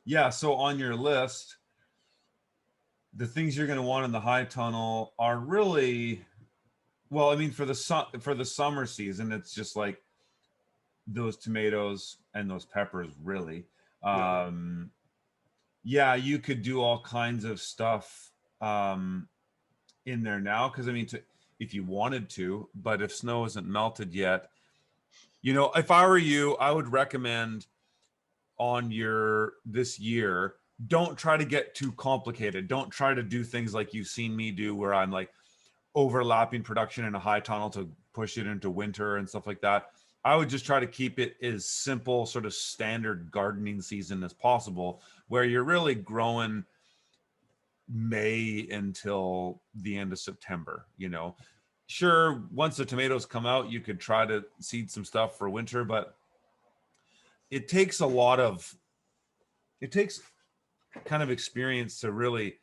Yeah, so on your list, the things you're going to want in the high tunnel are really, well, I mean, for the summer season, it's just like those tomatoes and those peppers, really. Yeah. Um, yeah, you could do all kinds of stuff in there now, because I mean, if you wanted to, but if snow isn't melted yet, if I were you, I would recommend on your this year, don't try to get too complicated. Don't try to do things like you've seen me do, where I'm like overlapping production in a high tunnel to push it into winter and stuff like that. I would just try to keep it as simple, sort of standard gardening season as possible, where you're really growing May until the end of September. Sure, once the tomatoes come out, you could try to seed some stuff for winter, but it takes a lot of it takes kind of experience to really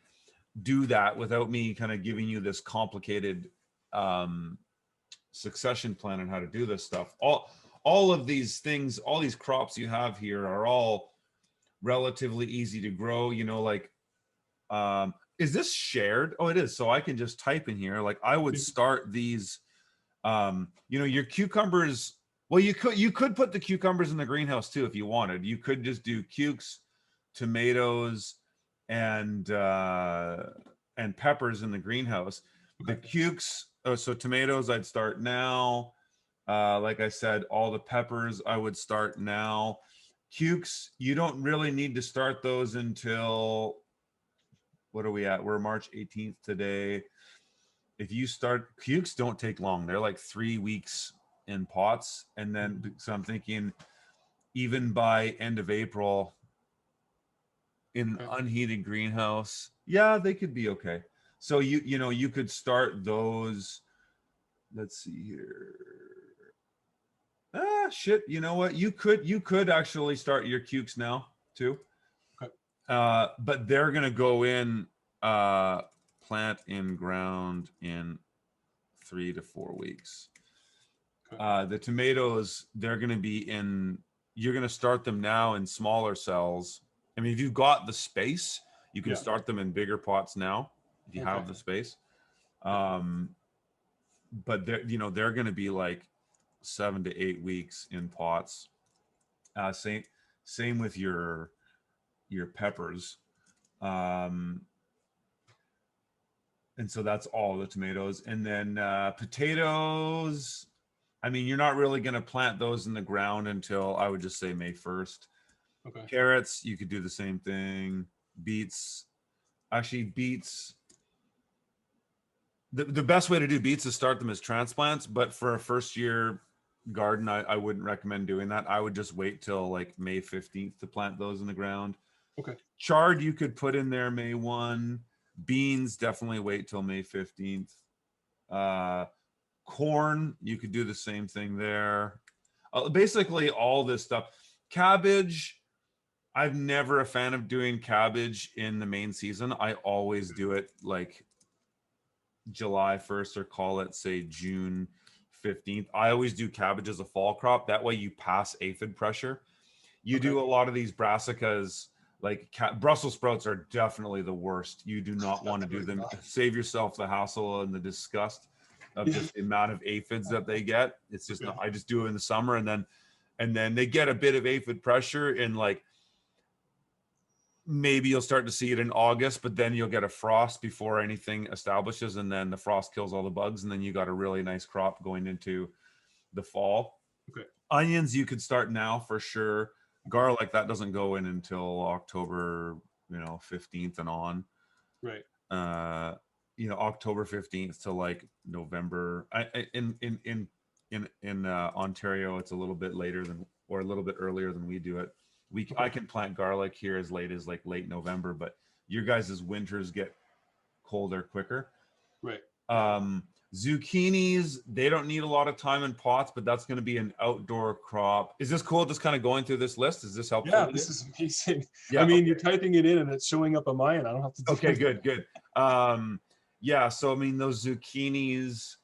do that without me kind of giving you this complicated um, succession plan on how to do this stuff. All of these things, all these crops you have here are all relatively easy to grow. Like, is this shared? Oh, it is. So I can just type in here. Like, I would start these. Your cucumbers. Well, you could put the cucumbers in the greenhouse too if you wanted. You could just do cukes, tomatoes, and peppers in the greenhouse. The cukes, so tomatoes, I'd start now. Like I said, all the peppers I would start now. Cukes, you don't really need to start those until, what are we at? We're March 18th today. If you start, cukes don't take long. They're like 3 weeks in pots. And then, so I'm thinking even by end of April in an unheated greenhouse, yeah, they could be okay. So you could start those. Let's see here. Shit. You know what? You could actually start your cukes now too. Okay. But they're gonna go in plant in ground in 3 to 4 weeks. Okay. The tomatoes, they're gonna be in. You're gonna start them now in smaller cells. I mean, if you've got the space, you can Yeah. start them in bigger pots now if you Okay. have the space. But they're going to be like 7 to 8 weeks in pots. Same with your peppers. Um, and so that's all the tomatoes. And then potatoes. I mean, you're not really going to plant those in the ground until, I would just say, May 1st. Okay. Carrots, you could do the same thing. Beets. Actually, beets. The best way to do beets is start them as transplants, but for a first year garden, I wouldn't recommend doing that. I would just wait till like May 15th to plant those in the ground. Okay. Chard, you could put in there May 1. Beans, definitely wait till May 15th. Corn, you could do the same thing there. Basically, all this stuff. Cabbage, I've never a fan of doing cabbage in the main season. I always do it like July 1st, or call it, say, June 15th. I always do cabbage as a fall crop. That way you pass aphid pressure. You Okay. do a lot of these brassicas, like Brussels sprouts are definitely the worst. You do not want to do them. Save yourself the hassle and the disgust of Yeah. just the amount of aphids that they get. It's just Okay. not, I just do it in the summer, and then they get a bit of aphid pressure in like, maybe you'll start to see it in August, but then you'll get a frost before anything establishes, and then the frost kills all the bugs, and then you got a really nice crop going into the fall. Okay. Onions, you could start now for sure. Garlic, that doesn't go in until October, 15th and on. Right. October 15th to like November. In Ontario, it's a little bit later than, or a little bit earlier than we do it. I can plant garlic here as late as like late November, but your guys' winters get colder quicker. Right. Zucchinis, they don't need a lot of time in pots, but that's going to be an outdoor crop. Is this cool? Just kind of going through this list. Is this helpful? Yeah, this is amazing. Yeah. I mean, Okay. you're typing it in and it's showing up on my end. I don't have to do Okay, anything. good. Yeah, so I mean, those zucchinis,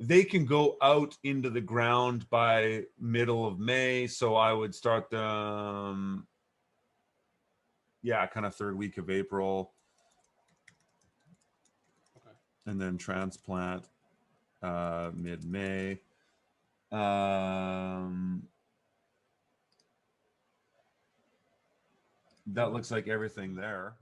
they can go out into the ground by middle of May. So I would start them yeah, kind of third week of April, Okay. and then transplant mid-May. That looks like everything there.